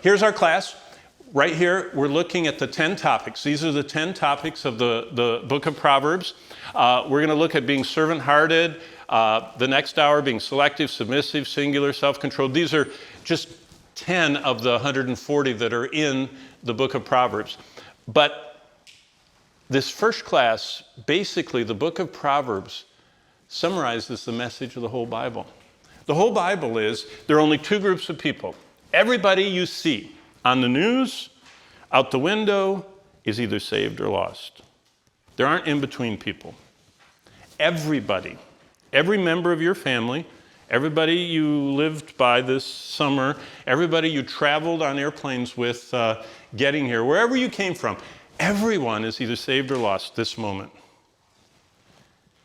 here's our class. Right here, we're looking at the 10 topics. These are the 10 topics of the Book of Proverbs. We're going to look at being servant-hearted. The next hour being selective, submissive, singular, self-controlled. These are just 10 of the 140 that are in the Book of Proverbs. But this first class, basically the Book of Proverbs summarizes the message of the whole Bible. The whole Bible is, there are only two groups of people. Everybody you see on the news, out the window, is either saved or lost. There aren't in-between people. Everybody, every member of your family, everybody you lived by this summer, everybody you traveled on airplanes with getting here, wherever you came from, everyone is either saved or lost this moment.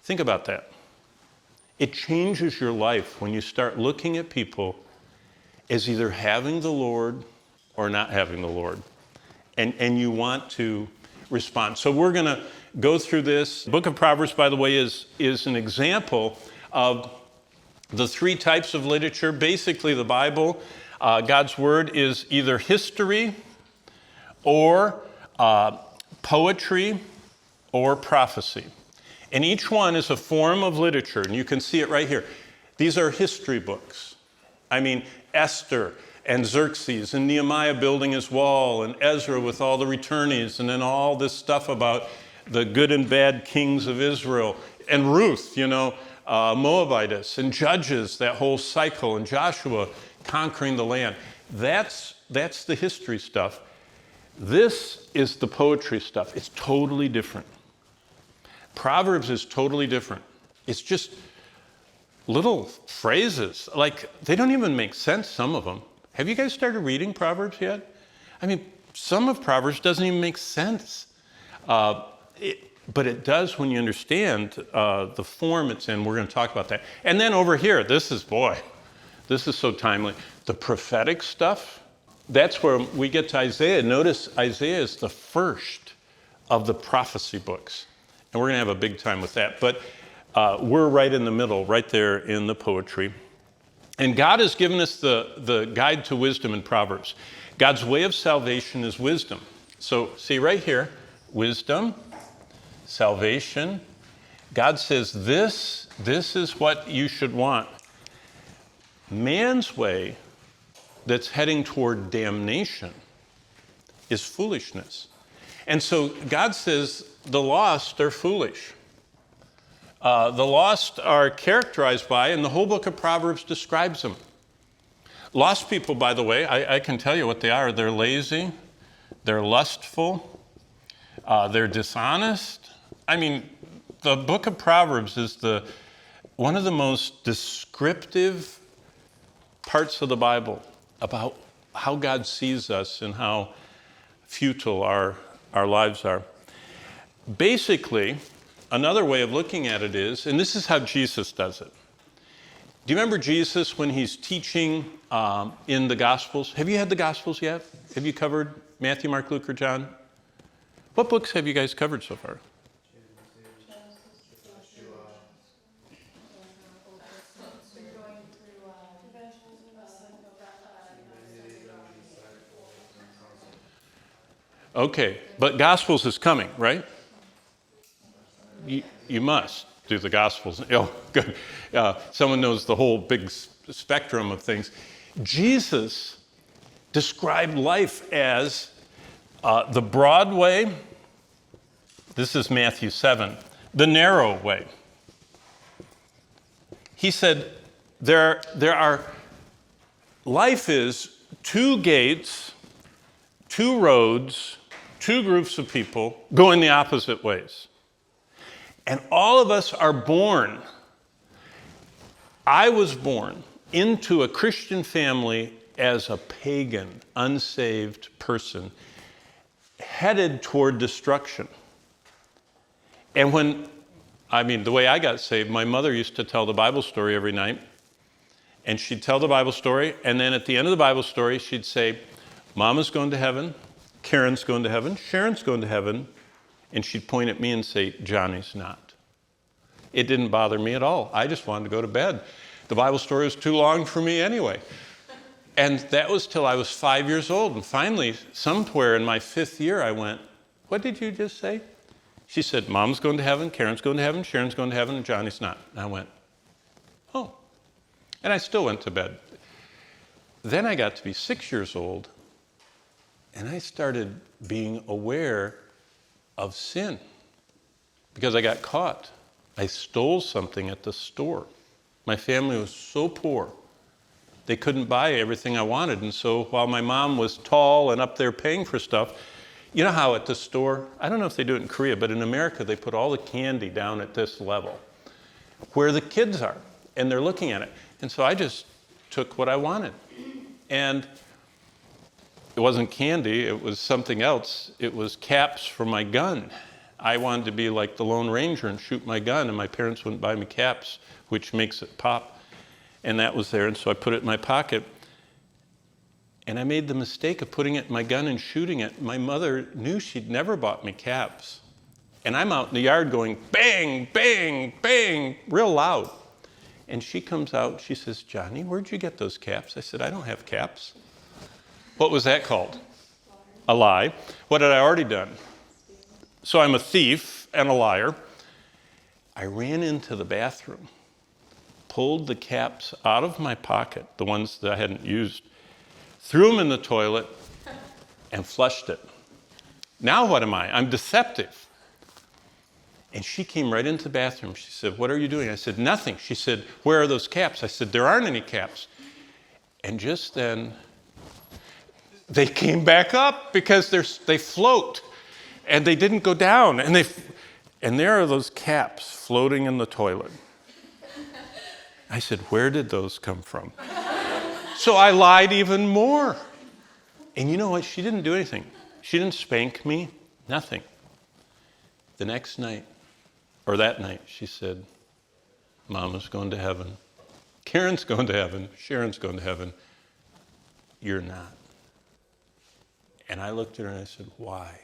Think about that. It changes your life when you start looking at people as either having the Lord or not having the Lord. And you want to respond. So we're going to go through this. The Book of Proverbs, by the way, is an example of the three types of literature. Basically, the Bible, God's Word, is either history or poetry or prophecy. And each one is a form of literature, and you can see it right here. These are history books. I mean, Esther and Xerxes and Nehemiah building his wall and Ezra with all the returnees and then all this stuff about the good and bad kings of Israel and Ruth, Moabitess and Judges, that whole cycle, and Joshua conquering the land. That's the history stuff. This is the poetry stuff. It's totally different. Proverbs is totally different. It's just little phrases. Like, they don't even make sense, some of them. Have you guys started reading Proverbs yet? I mean, some of Proverbs doesn't even make sense. But it does when you understand the form it's in. We're going to talk about that. And then over here, this is so timely. The prophetic stuff, that's where we get to Isaiah. Notice Isaiah is the first of the prophecy books. And we're going to have a big time with that. But we're right in the middle, right there in the poetry. And God has given us the guide to wisdom in Proverbs. God's way of salvation is wisdom. So see right here, wisdom, salvation. God says this is what you should want. Man's way that's heading toward damnation is foolishness. And so God says the lost are foolish. The lost are characterized by, and the whole book of Proverbs describes them. Lost people, by the way, I can tell you what they are. They're lazy, they're lustful, they're dishonest. I mean, the book of Proverbs is one of the most descriptive parts of the Bible about how God sees us and how futile our lives are. Basically, another way of looking at it is, and this is how Jesus does it. Do you remember Jesus when he's teaching in the Gospels? Have you had the Gospels yet? Have you covered Matthew, Mark, Luke, or John? What books have you guys covered so far? Okay, but Gospels is coming, right? You must do the Gospels. Oh, good. Someone knows the whole big spectrum of things. Jesus described life as the broad way. This is Matthew 7. The narrow way. He said life is two gates, two roads, two groups of people going the opposite ways. And all of us are born. I was born into a Christian family as a pagan, unsaved person, headed toward destruction. And the way I got saved, my mother used to tell the Bible story every night. And she'd tell the Bible story, and then at the end of the Bible story, she'd say, Mama's going to heaven, Karen's going to heaven, Sharon's going to heaven, and she'd point at me and say, Johnny's not. It didn't bother me at all. I just wanted to go to bed. The Bible story was too long for me anyway. And that was till I was 5 years old. And finally, somewhere in my 5th year, I went, what did you just say? She said, Mom's going to heaven, Karen's going to heaven, Sharon's going to heaven, and Johnny's not. And I went, oh. And I still went to bed. Then I got to be 6 years old, and I started being aware of sin because I got caught. I stole something at the store. My family was so poor, they couldn't buy everything I wanted. And so while my mom was tall and up there paying for stuff, you know how at the store, I don't know if they do it in Korea, but in America, they put all the candy down at this level where the kids are, and they're looking at it. And so I just took what I wanted. And it wasn't candy, it was something else. It was caps for my gun. I wanted to be like the Lone Ranger and shoot my gun, and my parents wouldn't buy me caps, which makes it pop. And that was there, and so I put it in my pocket. And I made the mistake of putting it in my gun and shooting it. My mother knew she'd never bought me caps. And I'm out in the yard going bang, bang, bang, real loud. And she comes out, she says, Johnny, where'd you get those caps? I said, I don't have caps. What was that called? A lie. What had I already done? So I'm a thief and a liar. I ran into the bathroom, pulled the caps out of my pocket, the ones that I hadn't used, threw them in the toilet, and flushed it. Now what am I? I'm deceptive. And she came right into the bathroom. She said, what are you doing? I said, nothing. She said, where are those caps? I said, there aren't any caps. And just then, they came back up because they float, and they didn't go down. And there are those caps floating in the toilet. I said, where did those come from? So I lied even more. And you know what? She didn't do anything. She didn't spank me, nothing. The next night, or that night, she said, Mama's going to heaven. Karen's going to heaven. Sharon's going to heaven. You're not. And I looked at her and I said, why?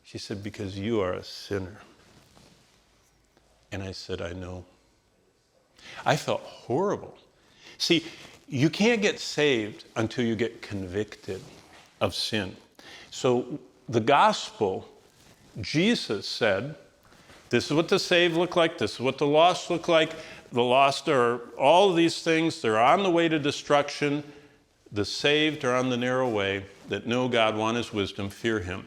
She said, because you are a sinner. And I said, I know. I felt horrible. See, you can't get saved until you get convicted of sin. So the gospel, Jesus said, this is what the saved look like, this is what the lost look like. The lost are all of these things, they're on the way to destruction. The saved are on the narrow way that know God, want his wisdom, fear him.